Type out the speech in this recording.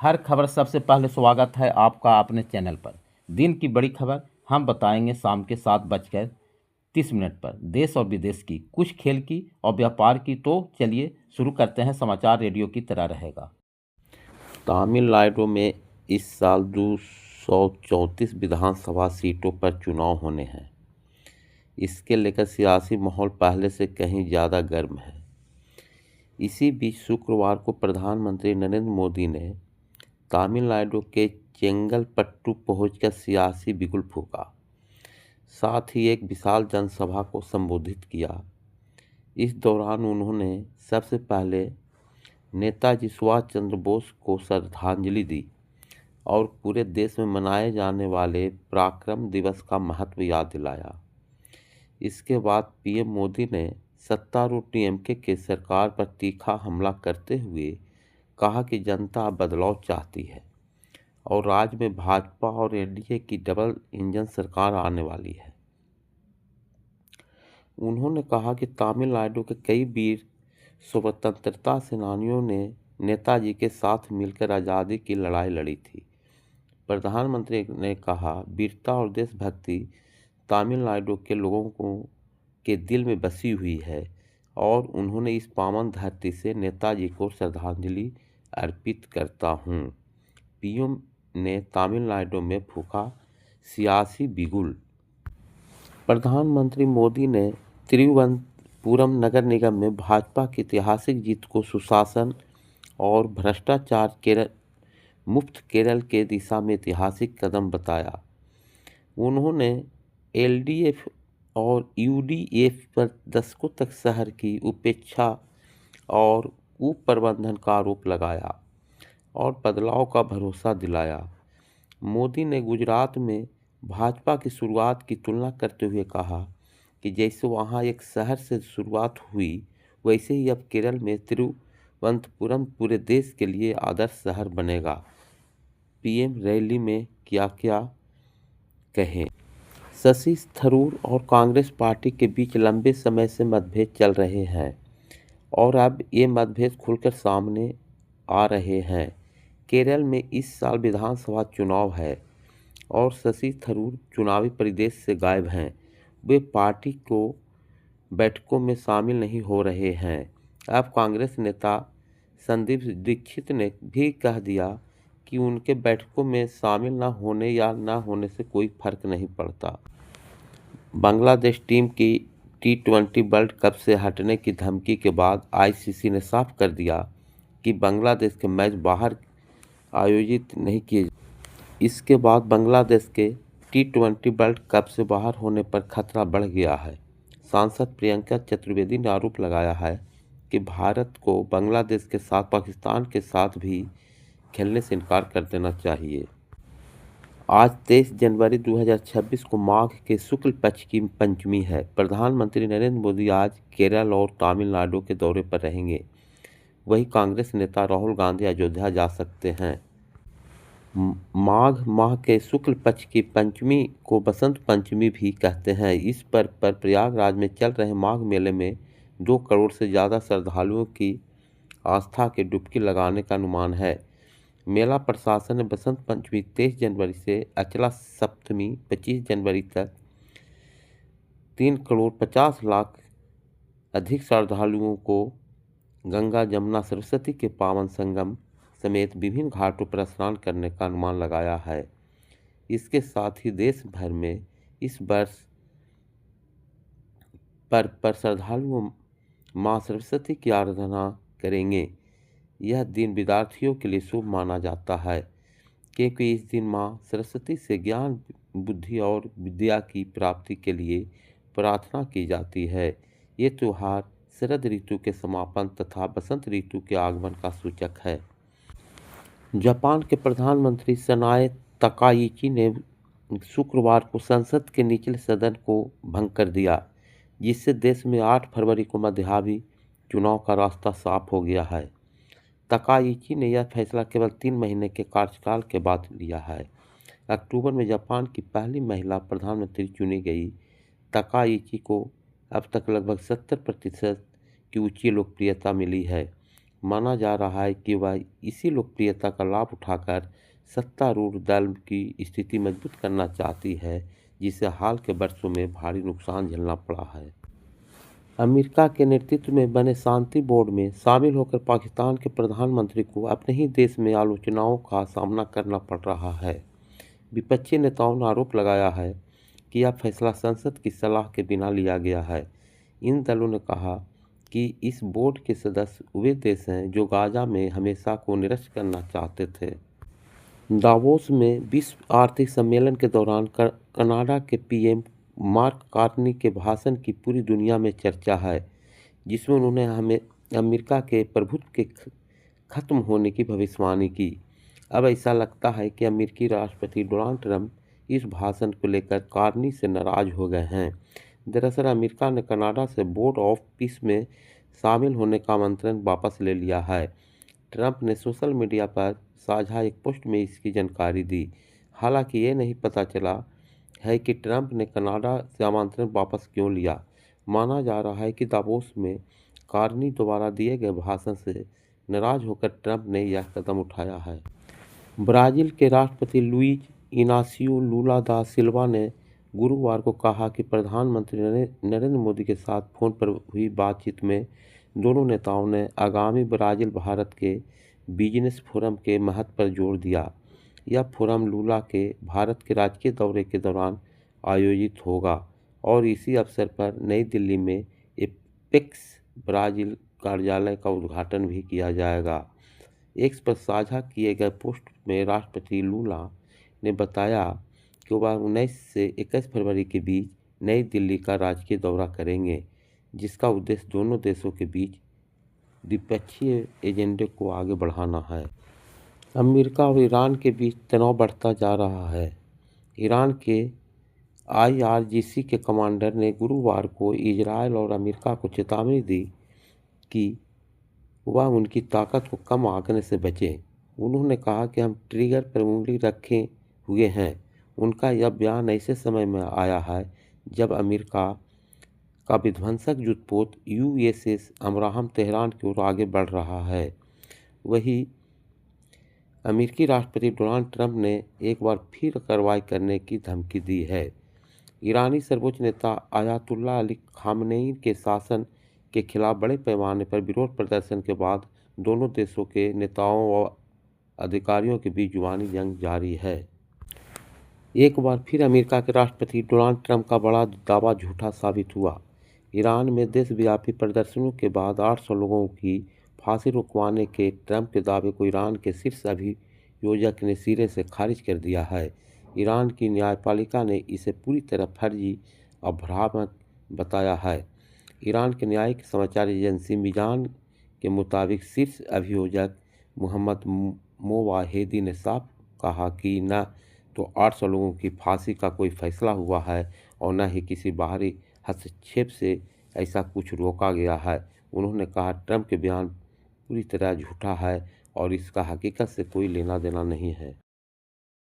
हर खबर सबसे पहले स्वागत है आपका अपने चैनल पर। दिन की बड़ी खबर हम बताएंगे शाम के 7:30 पर। देश और विदेश की, कुछ खेल की और व्यापार की। तो चलिए शुरू करते हैं। समाचार रेडियो की तरह रहेगा। तमिलनाडु में इस साल 234 विधानसभा सीटों पर चुनाव होने हैं। इसके लेकर सियासी माहौल पहले से कहीं ज़्यादा गर्म है। इसी बीच शुक्रवार को प्रधानमंत्री नरेंद्र मोदी ने तमिलनाडु के चेंगलपट्टू पहुंचकर सियासी बिगुल फूंका। साथ ही एक विशाल जनसभा को संबोधित किया। इस दौरान उन्होंने सबसे पहले नेताजी सुभाष चंद्र बोस को श्रद्धांजलि दी और पूरे देश में मनाए जाने वाले पराक्रम दिवस का महत्व याद दिलाया। इसके बाद पीएम मोदी ने सत्तारूढ़ डीएमके की सरकार पर तीखा हमला करते हुए कहा कि जनता बदलाव चाहती है और राज्य में भाजपा और एनडीए की डबल इंजन सरकार आने वाली है। उन्होंने कहा कि तमिलनाडु के कई वीर स्वतंत्रता सेनानियों ने नेताजी के साथ मिलकर आज़ादी की लड़ाई लड़ी थी। प्रधानमंत्री ने कहा, वीरता और देशभक्ति तमिलनाडु के लोगों के दिल में बसी हुई है और उन्होंने इस पावन धरती से नेताजी को श्रद्धांजलि अर्पित करता हूँ। पीएम ने तमिलनाडु में फूंका सियासी बिगुल। प्रधानमंत्री मोदी ने तिरुवनंतपुरम नगर निगम में भाजपा की ऐतिहासिक जीत को सुशासन और भ्रष्टाचार मुक्त केरल के दिशा में ऐतिहासिक कदम बताया। उन्होंने एलडीएफ और यूडीएफ पर दशकों तक शहर की उपेक्षा और कुप्रबंधन का आरोप लगाया और बदलाव का भरोसा दिलाया। मोदी ने गुजरात में भाजपा की शुरुआत की तुलना करते हुए कहा कि जैसे वहां एक शहर से शुरुआत हुई, वैसे ही अब केरल में तिरुवनंतपुरम पूरे देश के लिए आदर्श शहर बनेगा। पीएम रैली में क्या क्या कहें। शशि थरूर और कांग्रेस पार्टी के बीच लंबे समय से मतभेद चल रहे हैं और अब ये मतभेद खुलकर सामने आ रहे हैं। केरल में इस साल विधानसभा चुनाव है और शशि थरूर चुनावी परिदृश्य से गायब हैं। वे पार्टी को बैठकों में शामिल नहीं हो रहे हैं। अब कांग्रेस नेता संदीप दीक्षित ने भी कह दिया कि उनके बैठकों में शामिल न होने या न होने से कोई फर्क नहीं पड़ता। बांग्लादेश टीम की T20 वर्ल्ड कप से हटने की धमकी के बाद आईसीसी ने साफ कर दिया कि बांग्लादेश के मैच बाहर आयोजित नहीं किए। इसके बाद बांग्लादेश के T20 वर्ल्ड कप से बाहर होने पर खतरा बढ़ गया है। सांसद प्रियंका चतुर्वेदी ने आरोप लगाया है कि भारत को बांग्लादेश के साथ पाकिस्तान के साथ भी खेलने से इनकार कर देना चाहिए। आज 23 जनवरी 2026 को माघ के शुक्ल पक्ष की पंचमी है। प्रधानमंत्री नरेंद्र मोदी आज केरल और तमिलनाडु के दौरे पर रहेंगे। वहीं कांग्रेस नेता राहुल गांधी अयोध्या जा सकते हैं। माघ माह के शुक्ल पक्ष की पंचमी को बसंत पंचमी भी कहते हैं। इस पर प्रयागराज में चल रहे माघ मेले में 2 करोड़ से ज़्यादा श्रद्धालुओं की आस्था के डुबकी लगाने का अनुमान है। मेला प्रशासन ने बसंत पंचमी 23 जनवरी से अचला सप्तमी 25 जनवरी तक 3 करोड़ 50 लाख अधिक श्रद्धालुओं को गंगा, जमुना, सरस्वती के पावन संगम समेत विभिन्न घाटों पर स्नान करने का अनुमान लगाया है। इसके साथ ही देश भर में इस वर्ष पर श्रद्धालु माँ सरस्वती की आराधना करेंगे। यह दिन विद्यार्थियों के लिए शुभ माना जाता है क्योंकि इस दिन माँ सरस्वती से ज्ञान, बुद्धि और विद्या की प्राप्ति के लिए प्रार्थना की जाती है। ये त्यौहार शरद ऋतु के समापन तथा बसंत ऋतु के आगमन का सूचक है। जापान के प्रधानमंत्री सनाए तकाइची ने शुक्रवार को संसद के निचले सदन को भंग कर दिया, जिससे देश में 8 फरवरी को मध्यावधि चुनाव का रास्ता साफ हो गया है। तकाइची ने यह फैसला केवल 3 महीने के कार्यकाल के बाद लिया है। अक्टूबर में जापान की पहली महिला प्रधानमंत्री चुनी गई तकाइची को अब तक लगभग 70% की ऊंची लोकप्रियता मिली है। माना जा रहा है कि वह इसी लोकप्रियता का लाभ उठाकर सत्तारूढ़ दल की स्थिति मजबूत करना चाहती है, जिसे हाल के वर्षों में भारी नुकसान झेलना पड़ा है। अमेरिका के नेतृत्व में बने शांति बोर्ड में शामिल होकर पाकिस्तान के प्रधानमंत्री को अपने ही देश में आलोचनाओं का सामना करना पड़ रहा है। विपक्षी नेताओं ने आरोप लगाया है कि यह फैसला संसद की सलाह के बिना लिया गया है। इन दलों ने कहा कि इस बोर्ड के सदस्य वे देश हैं जो गाजा में हमेशा को निरस्त करना चाहते थे। दावोस में विश्व आर्थिक सम्मेलन के दौरान कनाडा के पीएम मार्क कार्नी के भाषण की पूरी दुनिया में चर्चा है, जिसमें उन्होंने हमें अमेरिका के प्रभुत्व के खत्म होने की भविष्यवाणी की। अब ऐसा लगता है कि अमेरिकी राष्ट्रपति डोनाल्ड ट्रंप इस भाषण को लेकर कार्नी से नाराज हो गए हैं। दरअसल अमेरिका ने कनाडा से बोर्ड ऑफ पीस में शामिल होने का आमंत्रण वापस ले लिया है। ट्रंप ने सोशल मीडिया पर साझा एक पोस्ट में इसकी जानकारी दी। हालांकि ये नहीं पता चला है कि ट्रंप ने कनाडा से आमंत्रण वापस क्यों लिया। माना जा रहा है कि दावोस में कार्नी द्वारा दिए गए भाषण से नाराज होकर ट्रंप ने यह कदम उठाया है। ब्राज़ील के राष्ट्रपति लुइज इनासियो लूला दा सिल्वा ने गुरुवार को कहा कि प्रधानमंत्री नरेंद्र मोदी के साथ फोन पर हुई बातचीत में दोनों नेताओं ने आगामी ब्राज़ील भारत के बिजनेस फोरम के महत्व पर जोर दिया। यह फोरम लूला के भारत के राजकीय दौरे के दौरान आयोजित होगा और इसी अवसर पर नई दिल्ली में एपेक्स ब्राज़ील कार्यालय का उद्घाटन भी किया जाएगा। एक्स पर साझा किए गए पोस्ट में राष्ट्रपति लूला ने बताया कि वह 19 से 21 फरवरी के बीच नई दिल्ली का राजकीय दौरा करेंगे, जिसका उद्देश्य दोनों देशों के बीच द्विपक्षीय एजेंडे को आगे बढ़ाना है। अमेरिका और ईरान के बीच तनाव बढ़ता जा रहा है। ईरान के IRGC के कमांडर ने गुरुवार को इजरायल और अमेरिका को चेतावनी दी कि वह उनकी ताकत को कम आंकने से बचें। उन्होंने कहा कि हम ट्रिगर पर उंगली रखे हुए हैं। उनका यह बयान ऐसे समय में आया है जब अमेरिका का विध्वंसक युद्धपोत USS अब्राहम तेहरान की ओर आगे बढ़ रहा है। वहीं अमेरिकी राष्ट्रपति डोनाल्ड ट्रंप ने एक बार फिर कार्रवाई करने की धमकी दी है। ईरानी सर्वोच्च नेता आयतुल्लाह अली खामनेई के शासन के खिलाफ बड़े पैमाने पर विरोध प्रदर्शन के बाद दोनों देशों के नेताओं और अधिकारियों के बीच जुबानी जंग जारी है। एक बार फिर अमेरिका के राष्ट्रपति डोनाल्ड ट्रंप का बड़ा दावा झूठा साबित हुआ। ईरान में देशव्यापी प्रदर्शनों के बाद 800 लोगों की फांसी रुकवाने के ट्रंप के दावे को ईरान के शीर्ष अभियोजक ने सिरे से खारिज कर दिया है। ईरान की न्यायपालिका ने इसे पूरी तरह फर्जी और भ्रामक बताया है। ईरान के न्यायिक समाचार एजेंसी मीजान के मुताबिक शीर्ष अभियोजक मोहम्मद मोवाहेदी ने साफ कहा कि न तो 800 लोगों की फांसी का कोई फैसला हुआ है और न ही किसी बाहरी हस्तक्षेप से ऐसा कुछ रोका गया है। उन्होंने कहा ट्रंप के बयान पूरी तरह झूठा है और इसका हकीकत से कोई लेना देना नहीं है।